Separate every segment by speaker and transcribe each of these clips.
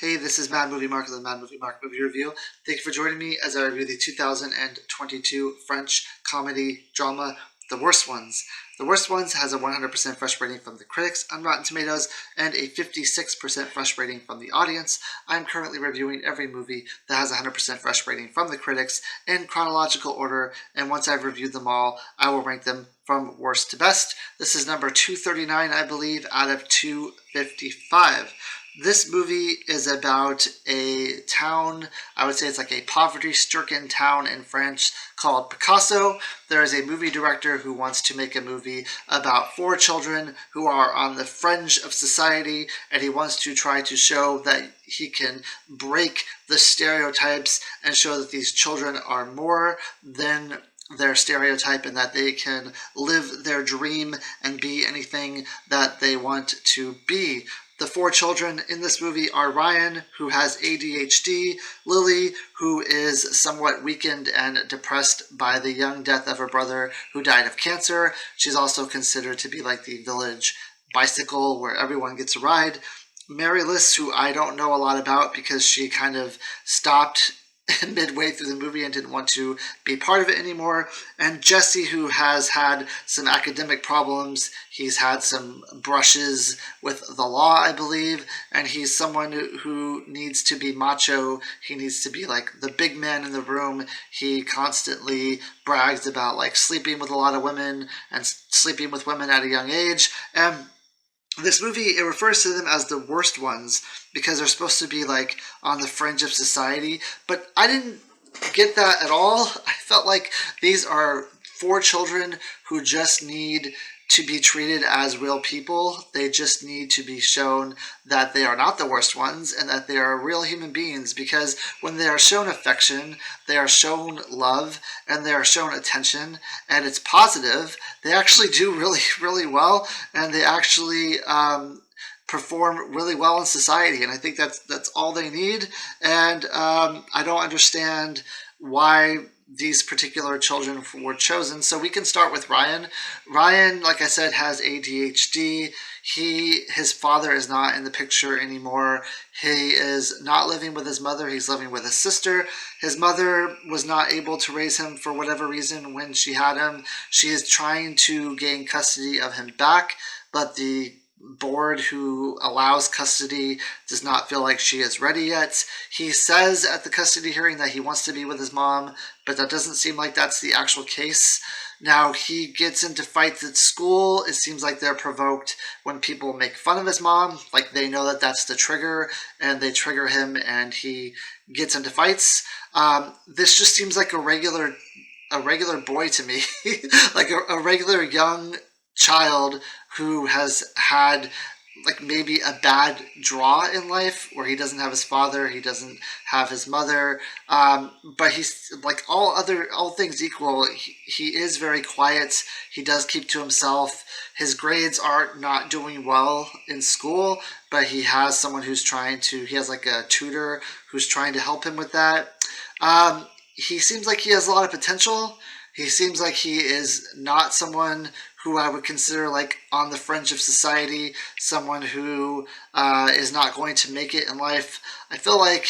Speaker 1: Hey, this is Mad Movie Mark of the Mad Movie Mark Movie Review. Thank you for joining me as I review the 2022 French comedy drama, The Worst Ones. The Worst Ones has a 100% fresh rating from the critics on Rotten Tomatoes and a 56% fresh rating from the audience. I'm currently reviewing every movie that has a 100% fresh rating from the critics in chronological order, and once I've reviewed them all, I will rank them from worst to best. This is number 239, I believe, out of 255. This movie is about a town, I would say it's like a poverty-stricken town in France called Picasso. There is a movie director who wants to make a movie about four children who are on the fringe of society, and he wants to try to show that he can break the stereotypes and show that these children are more than their stereotype and that they can live their dream and be anything that they want to be. The four children in this movie are Ryan, who has ADHD, Lily, who is somewhat weakened and depressed by the young death of her brother who died of cancer. She's also considered to be like the village bicycle where everyone gets a ride. Mary Liz, who I don't know a lot about because she kind of stopped midway through the movie and didn't want to be part of it anymore, and Jesse, who has had some academic problems. He's had some brushes with the law, I believe, and he's someone who needs to be macho. He needs to be like the big man in the room. He constantly brags about like sleeping with a lot of women and sleeping with women at a young age. And this movie, it refers to them as the worst ones because they're supposed to be like on the fringe of society, but I didn't get that at all. I felt like these are four children who just need to be treated as real people. They just need to be shown that they are not the worst ones and that they are real human beings, because when they are shown affection, they are shown love, and they are shown attention, and it's positive, they actually do really, really well, and they actually perform really well in society. And I think that's all they need. And I don't understand why these particular children were chosen. So we can start with Ryan. Ryan, like I said, has ADHD. His father is not in the picture anymore. He is not living with his mother. He's living with his sister. His mother was not able to raise him for whatever reason when she had him. She is trying to gain custody of him back, but the board who allows custody does not feel like she is ready yet. He says at the custody hearing that he wants to be with his mom, but that doesn't seem like that's the actual case. Now, he gets into fights at school. It seems like they're provoked when people make fun of his mom, like they know that that's the trigger, and they trigger him and he gets into fights. This just seems like a regular boy to me, like a regular young child who has had like maybe a bad draw in life where he doesn't have his father, he doesn't have his mother, but he's like all things equal, he is very quiet. He does keep to himself. His grades are not doing well in school, but he has someone who's he has like a tutor who's trying to help him with that. He seems like he has a lot of potential. He seems like he is not someone who I would consider like on the fringe of society, someone who is not going to make it in life. I feel like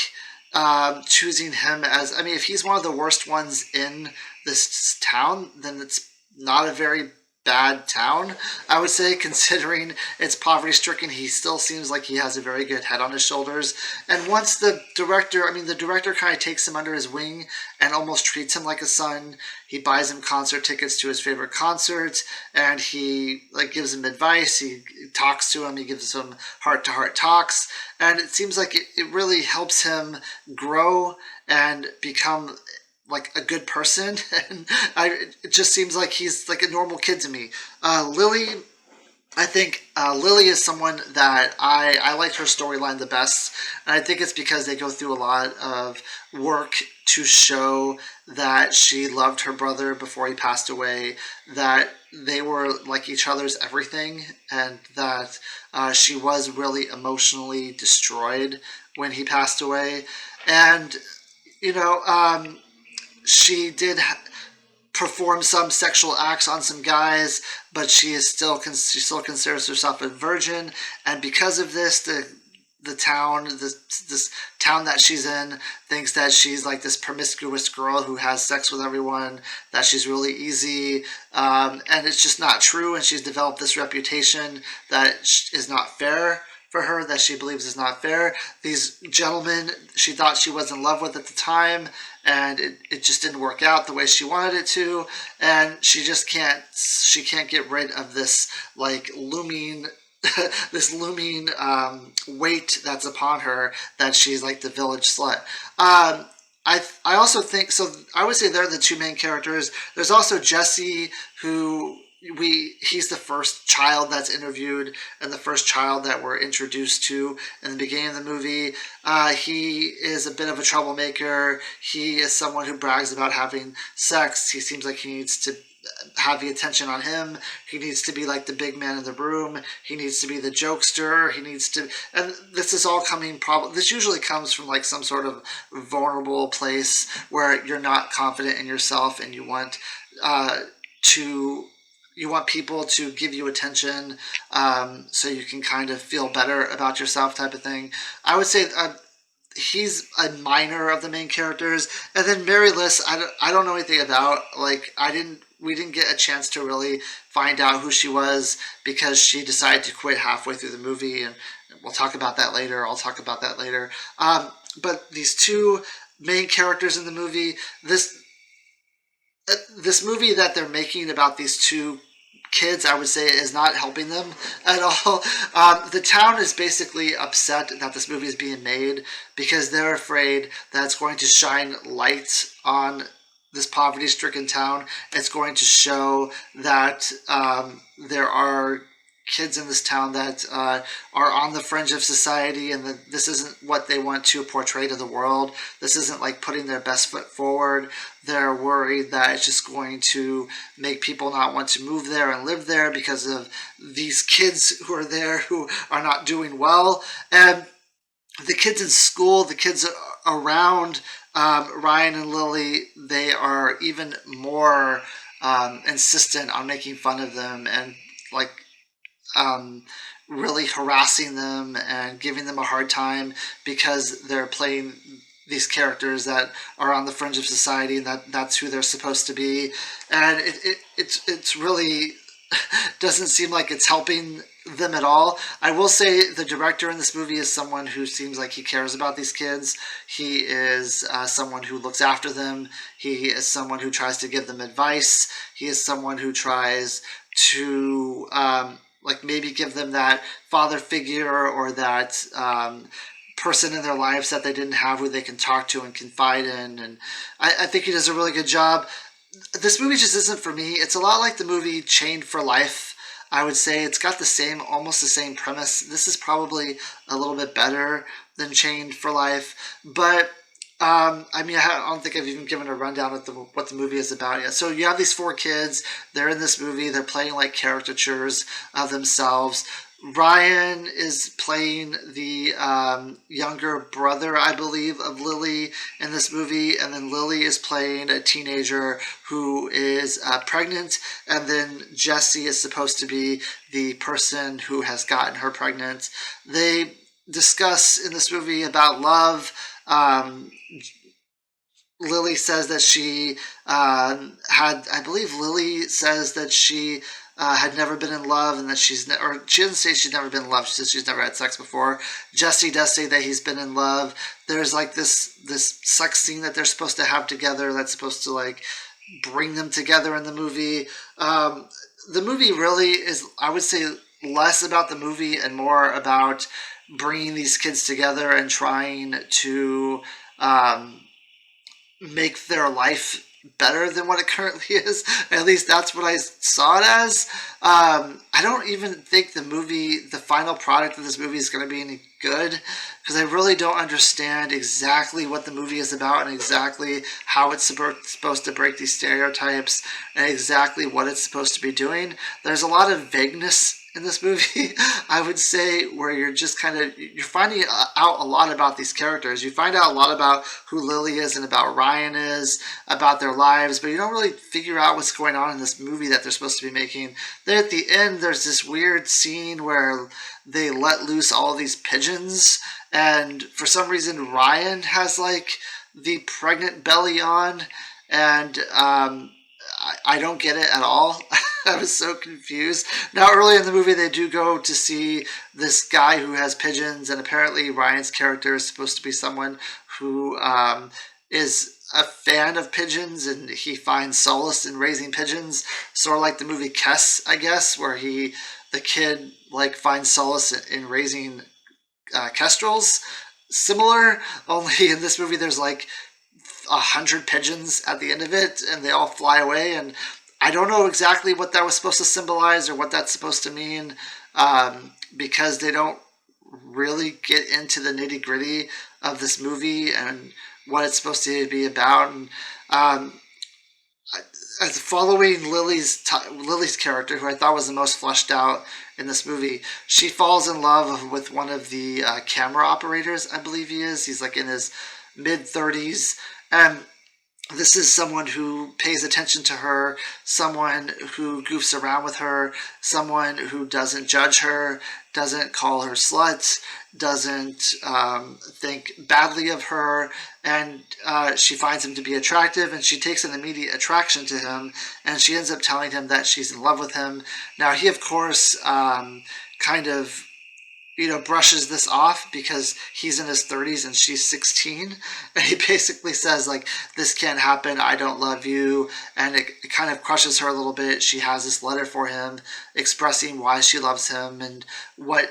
Speaker 1: choosing him as, I mean, if he's one of the worst ones in this town, then it's not a very bad town, I would say, considering it's poverty-stricken. He still seems like he has a very good head on his shoulders. And once the director kind of takes him under his wing and almost treats him like a son. He buys him concert tickets to his favorite concerts, and he like gives him advice. He talks to him. He gives him heart-to-heart talks, and it seems like it really helps him grow and become like a good person. And it just seems like he's like a normal kid to me. Lily, I think Lily is someone that I liked her storyline the best, and I think it's because they go through a lot of work to show that she loved her brother before he passed away, that they were like each other's everything, and that she was really emotionally destroyed when he passed away. And you know, she did perform some sexual acts on some guys, but she still considers herself a virgin, and because of this, the town, this town that she's in, thinks that she's like this promiscuous girl who has sex with everyone, that she's really easy, and it's just not true. And she's developed this reputation that is not fair for her, that she believes is not fair. These gentlemen she thought she was in love with at the time, and it just didn't work out the way she wanted it to, and she can't get rid of this like looming this looming weight that's upon her, that she's like the village slut. I also think so. I would say they're the two main characters. There's also Jesse, who he's the first child that's interviewed and the first child that we're introduced to in the beginning of the movie. He is a bit of a troublemaker. He is someone who brags about having sex. He seems like he needs to have the attention on him. He needs to be like the big man in the room. He needs to be the jokester. He needs to, and this is all coming this usually comes from like some sort of vulnerable place where you're not confident in yourself, and you want to you want people to give you attention, so you can kind of feel better about yourself, type of thing. I would say he's a minor of the main characters. And then Mary Liss, I don't know anything about. Like, we didn't get a chance to really find out who she was, because she decided to quit halfway through the movie, and we'll talk about that later. I'll talk about that later. But these two main characters in the movie, this movie that they're making about these two kids, I would say, is not helping them at all. The town is basically upset that this movie is being made, because they're afraid that it's going to shine light on this poverty-stricken town. It's going to show that there are kids in this town that are on the fringe of society, and that this isn't what they want to portray to the world. This isn't like putting their best foot forward. They're worried that it's just going to make people not want to move there and live there because of these kids who are there who are not doing well. And the kids in school, the kids around Ryan and Lily, they are even more insistent on making fun of them, and like really harassing them and giving them a hard time, because they're playing these characters that are on the fringe of society, and that's who they're supposed to be. And it's really doesn't seem like it's helping them at all. I will say the director in this movie is someone who seems like he cares about these kids. He is someone who looks after them. He is someone who tries to give them advice. He is someone who tries to like maybe give them that father figure, or that person in their lives that they didn't have, who they can talk to and confide in. And I think he does a really good job. This movie just isn't for me. It's a lot like the movie Chained for Life. I would say it's got almost the same premise. This is probably a little bit better than Chained for Life, but I mean, I don't think I've even given a rundown of what the movie is about yet. So you have these four kids. They're in this movie. They're playing like caricatures of themselves. Ryan is playing the younger brother, I believe, of Lily in this movie. And then Lily is playing a teenager who is pregnant. And then Jesse is supposed to be the person who has gotten her pregnant. They discuss in this movie about love. Lily says that she I believe Lily says that she had never been in love, and that she doesn't say she's never been in love. She says she's never had sex before. Jesse does say that he's been in love. There's like this sex scene that they're supposed to have together that's supposed to like bring them together in the movie. The movie really is, I would say, less about the movie and more about bringing these kids together and trying to make their life better than what it currently is. At least that's what I saw it as. I don't even think the final product of this movie is going to be any good, because I really don't understand exactly what the movie is about, and exactly how it's supposed to break these stereotypes, and exactly what it's supposed to be doing. There's a lot of vagueness in this movie, I would say, where you're just you're finding out a lot about these characters. You find out a lot about who Lily is and about Ryan is, about their lives, but you don't really figure out what's going on in this movie that they're supposed to be making. Then at the end, there's this weird scene where they let loose all these pigeons, and for some reason, Ryan has like the pregnant belly on, and I don't get it at all. I was so confused. Now, early in the movie, they do go to see this guy who has pigeons, and apparently Ryan's character is supposed to be someone who is a fan of pigeons, and he finds solace in raising pigeons, sort of like the movie Kess, I guess, where the kid like finds solace in raising kestrels. Similar, only in this movie there's like 100 pigeons at the end of it, and they all fly away, and I don't know exactly what that was supposed to symbolize or what that's supposed to mean, because they don't really get into the nitty gritty of this movie and what it's supposed to be about. And as following Lily's character, who I thought was the most fleshed out in this movie, she falls in love with one of the camera operators. I believe he is. He's like in his mid-30s, and this is someone who pays attention to her, someone who goofs around with her, someone who doesn't judge her, doesn't call her sluts, doesn't think badly of her, and she finds him to be attractive, and she takes an immediate attraction to him, and she ends up telling him that she's in love with him. Now, he, of course, kind of brushes this off because he's in his 30s and she's 16. And he basically says, like, this can't happen, I don't love you. And it kind of crushes her a little bit. She has this letter for him expressing why she loves him and what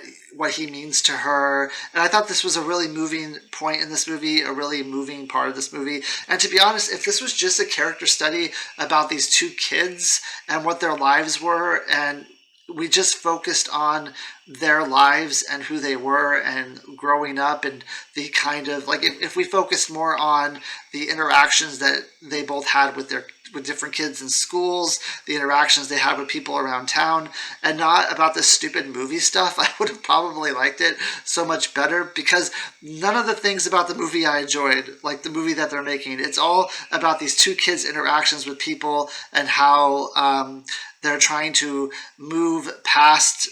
Speaker 1: he means to her. And I thought this was a really moving point in this movie, a really moving part of this movie. And to be honest, if this was just a character study about these two kids and what their lives were, and we just focused on their lives and who they were and growing up, and the kind of like, if we focused more on the interactions that they both had with different kids in schools, the interactions they had with people around town, and not about this stupid movie stuff, I would have probably liked it so much better, because none of the things about the movie I enjoyed, like the movie that they're making. It's all about these two kids' interactions with people and how they're trying to move past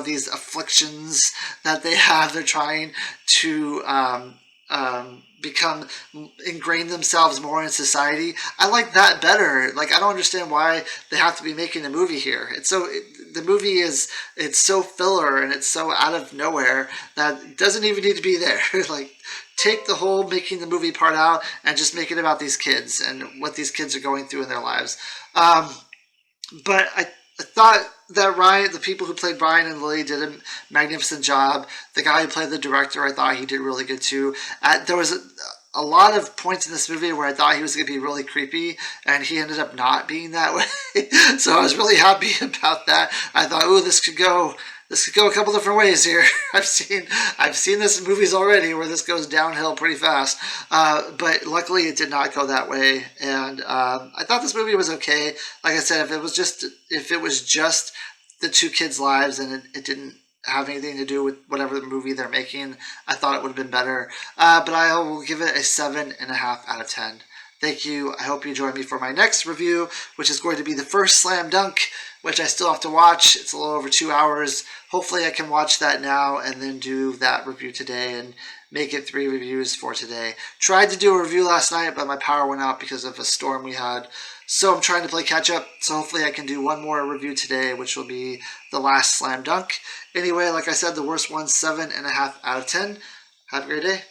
Speaker 1: these afflictions that they have. They're trying to ingrain themselves more in society. I like that better. Like, I don't understand why they have to be making a movie here. The movie is so filler and it's so out of nowhere that it doesn't even need to be there. Like, take the whole making the movie part out and just make it about these kids and what these kids are going through in their lives. But I thought that the people who played Ryan and Lily did a magnificent job. The guy who played the director, I thought he did really good too. There was a lot of points in this movie where I thought he was going to be really creepy, and he ended up not being that way. So I was really happy about that. I thought, oh, this could go a couple different ways here. I've seen this in movies already where this goes downhill pretty fast, but luckily it did not go that way. And I thought this movie was okay. Like I said, if it was just the two kids' lives and it didn't have anything to do with whatever movie they're making, I thought it would have been better. But I will give it a 7.5 out of 10. Thank you. I hope you join me for my next review, which is going to be the first Slam Dunk, which I still have to watch. It's a little over 2 hours. Hopefully I can watch that now and then do that review today and make it 3 reviews for today. Tried to do a review last night, but my power went out because of a storm we had. So I'm trying to play catch up. So hopefully I can do one more review today, which will be the last Slam Dunk. Anyway, like I said, the worst one, 7.5 out of 10. Have a great day.